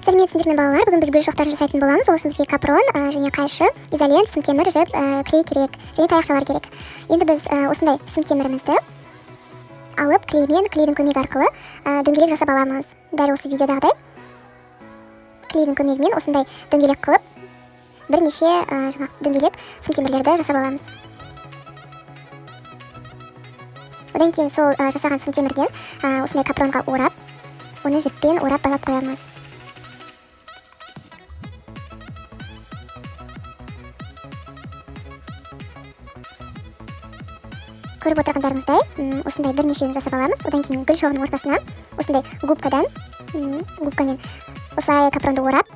Сәлеметсіздер ме балалар, бүгін біз гүл шоқтарын жасайтын боламыз. Ол үшін бізге капрон және қайшы, изолент, сымтемір, жіп, клей керек және таяқшалар керек. Енді біз осындай сымтемірімізді алып, клейдің көмегі арқылы дөңгелек жасап аламыз. Дәл осы видеодағыдай клейдің көмегімен осындай дөңгелек қылып, бірнеше дөңгелек сымтемірлерді жасап аламыз. Одан кейін сол жасаған сымтемірден осындай капронға орап, оны жіппен орап байлап қоямыз. Көріп отырғандарыңыздай, осындай бірнешеуін жасап аламыз. Одан кейін гүл шоғының ортасына осындай губкамен осылай капронды орап,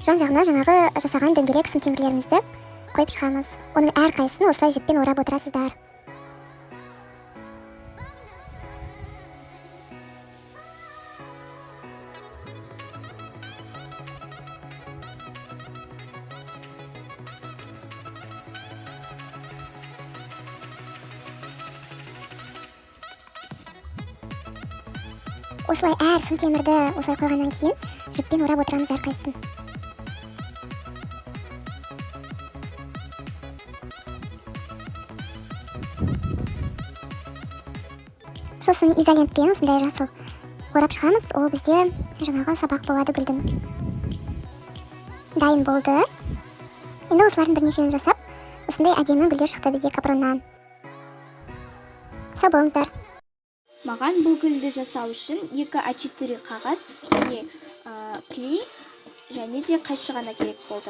жан-жағына жаңағы жасаған дөңгелек сымтемірлерімізді қойып шығамыз. Оның әрқайсысын осылай жіппен орап отырасыздар. Осылай әр сымтемірді осылай қойғаннан кейін жіппен орап отырамыз әрқайсысын. Сосын изолентпен осындай жасыл орап шығамыз. Ол бізде жаңағы сабақ болады гүлдің. Дайын болды. Енді осылардың бірнешеуін жасап, осындай әдемі гүлдер шықты бізде капроннан. Сау болыңыздар. Маған бұл гүлді жасау үшін 2 А4 қағаз және клей және де қайшы ғана керек болды.